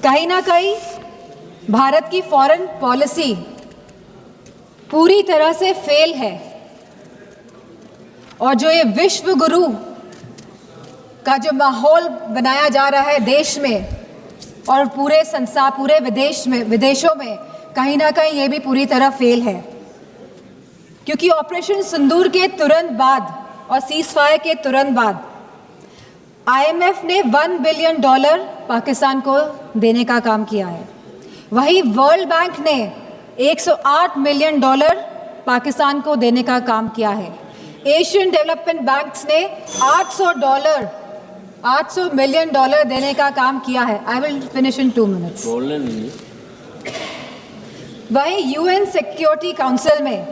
कहीं ना कहीं भारत की फॉरेन पॉलिसी पूरी तरह से फेल है और जो ये विश्व गुरु का जो माहौल बनाया जा रहा है देश में और पूरे विदेशों में, कहीं ना कहीं ये भी पूरी तरह फेल है, क्योंकि ऑपरेशन सिंदूर के तुरंत बाद और सीज़फायर के तुरंत बाद IMF ने $1 बिलियन पाकिस्तान को देने का काम किया है। वहीं वर्ल्ड बैंक ने $108 मिलियन पाकिस्तान को देने का काम किया है। एशियन डेवलपमेंट बैंक्स ने $800 मिलियन देने का काम किया है। I will finish in 2 minutes. वहीं UN सिक्योरिटी काउंसिल में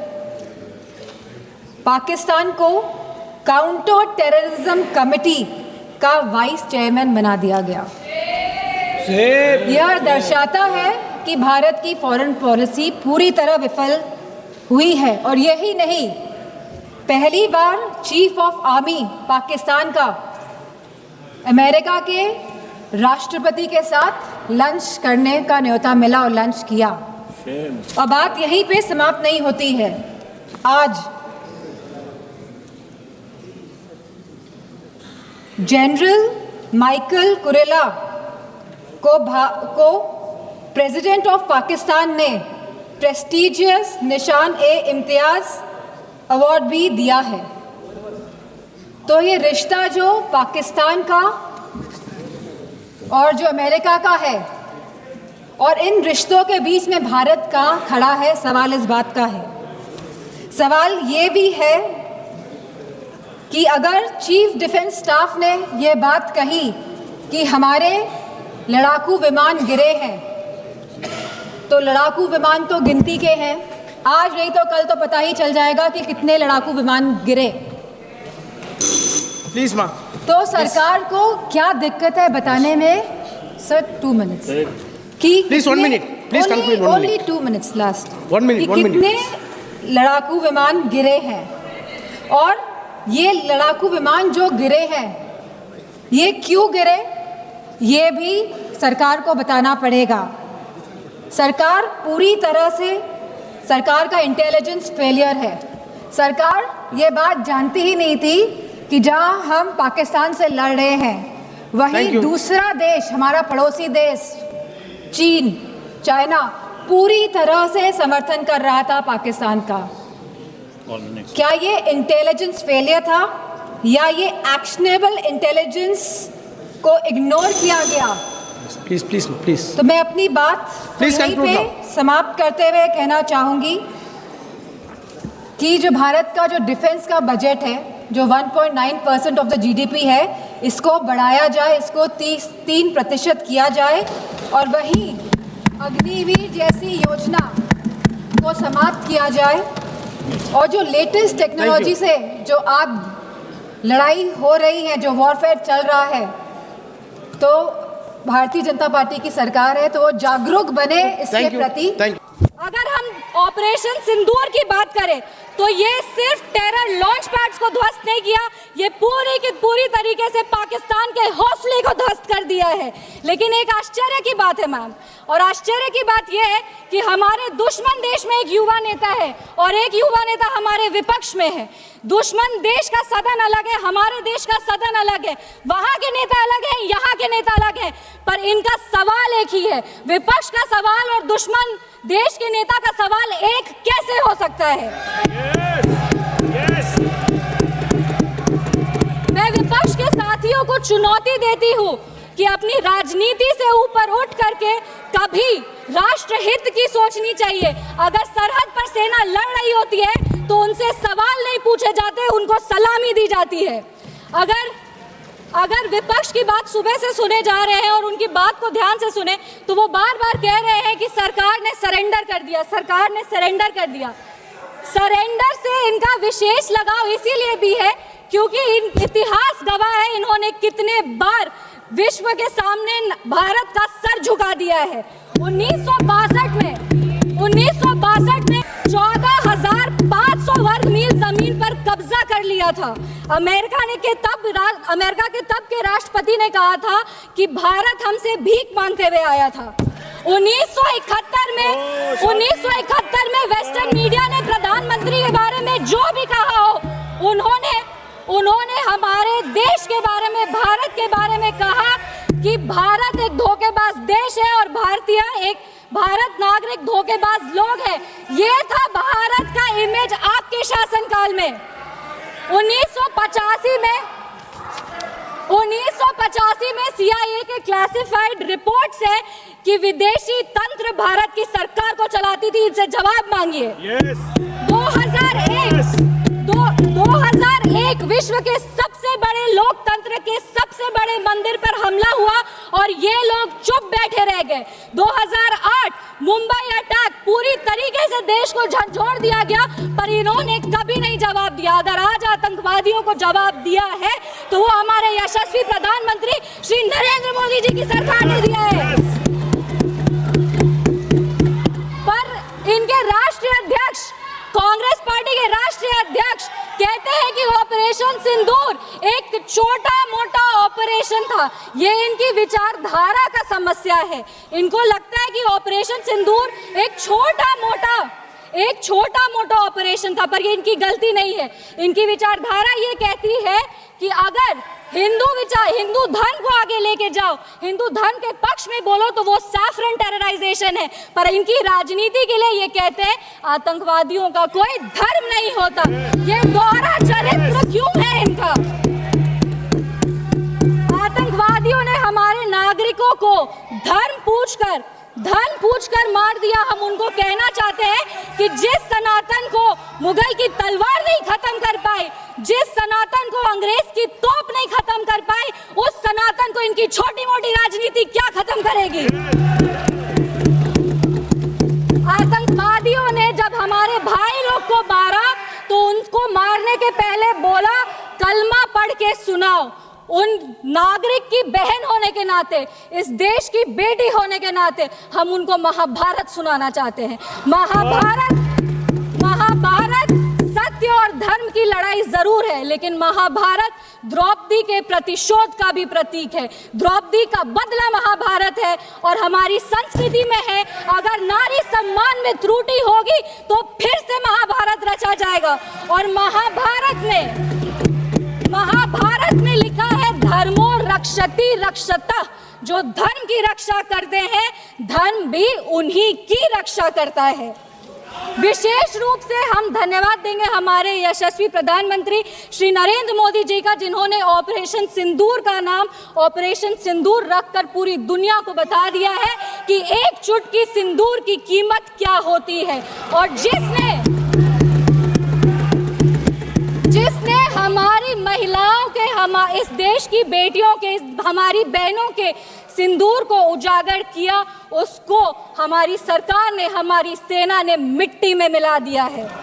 पाकिस्तान को काउंटर टेररिज्म कमेटी का वाइस चेयरमैन बना दिया गया। यह दर्शाता है कि भारत की फॉरेन पॉलिसी पूरी तरह विफल हुई है। और यही नहीं, पहली बार चीफ ऑफ आर्मी पाकिस्तान का अमेरिका के राष्ट्रपति के साथ लंच करने का न्योता मिला और लंच किया। और बात यहीं पे समाप्त नहीं होती है। आज जनरल माइकल कुरेला को प्रेसिडेंट ऑफ पाकिस्तान ने प्रेस्टिजियस निशान-ए-इम्तियाज अवार्ड भी दिया है। तो ये रिश्ता जो पाकिस्तान का और जो अमेरिका का है और इन रिश्तों के बीच में भारत का खड़ा है, सवाल इस बात का है। सवाल ये भी है कि अगर चीफ डिफेंस स्टाफ ने ये बात कही कि हमारे लड़ाकू विमान गिरे हैं, तो लड़ाकू विमान तो गिनती के हैं, आज नहीं तो कल तो पता ही चल जाएगा कि कितने लड़ाकू विमान गिरे। प्लीज मां। तो सरकार को क्या दिक्कत है बताने में? सर 2 मिनट्स कि please 1 minute, please conclude. Only 2 minutes last. 1 minute, 1 minute. कितने लड़ाकू विमान गिरे हैं और ये लड़ाकू विमान जो गिरे हैं ये क्यों गिरे, ये भी सरकार को बताना पड़ेगा। सरकार पूरी तरह से, सरकार का इंटेलिजेंस फेलियर है। सरकार ये बात जानती ही नहीं थी कि जहां हम पाकिस्तान से लड़ रहे हैं वहीं दूसरा देश, हमारा पड़ोसी देश चीन, चाइना पूरी तरह से समर्थन कर रहा था पाकिस्तान का। क्या ये इंटेलिजेंस फेलियर था या ये एक्शनेबल इंटेलिजेंस को इग्नोर किया गया? Please please please. तो मैं अपनी बात यहीं पे समाप्त करते हुए कहना चाहूंगी कि जो भारत का जो डिफेंस का बजट है, जो 1.9% ऑफ द GDP है, इसको बढ़ाया जाए, इसको 3% किया जाए और वहीं अग्निवीर जैसी योजना को समाप्त किया जाए। और जो लेटेस्ट टेक्नोलॉजी से जो आप लड़ाई हो रही है, जो वॉरफेयर चल रहा है, तो भारतीय जनता पार्टी की सरकार है तो वो जागरूक बने इसके प्रति। अगर हम ऑपरेशन सिंदूर की बात करें तो ये सिर्फ टेरर लॉन्च पैड्स को ध्वस्त नहीं किया, ये पूरी की पूरी तरीके से पाकिस्तान के हौसले को ध्वस्त कर दिया है। लेकिन एक आश्चर्य की बात है मैम, और आश्चर्य की बात यह है कि हमारे दुश्मन देश में एक युवा नेता है और एक युवा नेता हमारे विपक्ष में है। दुश्मन देश का सदन अलग है, हमारे देश का सदन अलग है, वहां के नेता अलग है, यहाँ के नेता अलग है, पर इनका सवाल एक ही है। विपक्ष का सवाल और दुश्मन देश के नेता का सवाल एक कैसे हो सकता है? मैं विपक्ष के साथियों को चुनौती देती हूँ कि अपनी राजनीति से ऊपर उठ करके कभी राष्ट्रहित की सोचनी चाहिए। अगर सरहद पर सेना लड़ रही होती है तो उनसे सवाल नहीं पूछे जाते, उनको सलामी दी जाती है। अगर विपक्ष की बात सुबह से सुने जा रहे हैं और उनकी बात को ध्यान से सुने तो वो बार बार कह रहे हैं कि सरकार ने सरेंडर कर दिया, सरकार ने सरेंडर कर दिया। सरेंडर से इनका विशेष लगाव इसीलिए भी है क्योंकि इतिहास गवाह है इन्होंने कितने बार विश्व के सामने भारत का सर झुका दिया है। 1962 में 14,500 वर्ग मील जमीन पर कब्जा कर लिया किया था। अमेरिका के तब के राष्ट्रपति ने कहा था कि भारत हमसे भीख मांगते हुए आया था। 1971 में वेस्टर्न मीडिया ने प्रधानमंत्री के बारे में जो भी कहा हो, उन्होंने हमारे देश के बारे में, भारत के बारे में कहा कि भारत एक धोखेबाज देश है और भारत नागरिक धोखेबाज लोग हैं। ये था भारत का इमेज आपके शासनकाल में। 1985 में CIA के क्लासिफाइड रिपोर्ट्स है कि विदेशी तंत्र भारत की सरकार को चलाती थी। इनसे जवाब मांगिए। 2001 विश्व के सबसे बड़े लोकतंत्र के सबसे बड़े मंदिर पर हमला हुआ और ये लोग चुप बैठे रह गए। 2008 मुंबई अटैक, पूरी तरीके से देश को झंझोड़ दिया गया, पर इन्होंने कभी नहीं जवाब दिया। अगर आज आतंकवादियों को जवाब दिया है तो वो हमारे यशस्वी प्रधानमंत्री श्री नरेंद्र मोदी जी की सरकार ने दिया है। पर इनके राष्ट्रीय अध्यक्ष, कांग्रेस पार्टी के राष्ट्रीय अध्यक्ष कहते हैं कि ऑपरेशन सिंदूर एक छोटा मोटा ऑपरेशन था। ये इनकी विचारधारा का समस्या है। इनको लगता है कि ऑपरेशन सिंदूर एक छोटा मोटा ऑपरेशन था, पर ये इनकी गलती नहीं है। इनकी विचारधारा ये कहती है कि अगर हिंदू धन को आगे लेके जाओ, हिंदू धन के पक्ष में बोलो तो वो सैफरन टेरराइजेशन है। पर इनकी राजनीति के लिए ये कहते हैं आतंकवादियों का कोई धर्म नहीं होता। ये दोहरा चरित्र क्यों है इनका? आतंकवादियों ने हमारे नागरिकों को धन पूछकर मार दिया। हम उनको कहना चाहते हैं कि जिस सनातन को मुगल की तलवार नहीं खत्म कर पाई, जिस सनातन को अंग्रेज की तोप नहीं खत्म कर पाई, उस सनातन को इनकी छोटी मोटी राजनीति क्या खत्म करेगी? आतंकवादियों ने जब हमारे भाई लोग को मारा तो उनको मारने के पहले बोला कलमा पढ़ के सुनाओ। उन नागरिक की बहन होने के नाते, इस देश की बेटी होने के नाते हम उनको महाभारत सुनाना चाहते हैं। महाभारत सत्य और धर्म की लड़ाई जरूर है, लेकिन महाभारत द्रौपदी के प्रतिशोध का भी प्रतीक है। द्रौपदी का बदला महाभारत है और हमारी संस्कृति में है। अगर नारी सम्मान में त्रुटि होगी तो फिर से महाभारत रचा जाएगा। और महाभारत में लिखा है धर्मो रक्षति रक्षता। जो धर्म की रक्षा करते हैं, धर्म भी उन्हीं की रक्षा करता है। विशेष रूप से हम धन्यवाद देंगे हमारे यशस्वी प्रधानमंत्री श्री नरेंद्र मोदी जी का, जिन्होंने ऑपरेशन सिंदूर का नाम ऑपरेशन सिंदूर रखकर पूरी दुनिया को बता दिया है कि एक चुटकी सिंदूर की कीमत क्या होती है। और जिसने हमारी महिलाओं के, इस देश की बेटियों के, हमारी बहनों के सिंदूर को उजागर किया, उसको हमारी सरकार ने, हमारी सेना ने मिट्टी में मिला दिया है।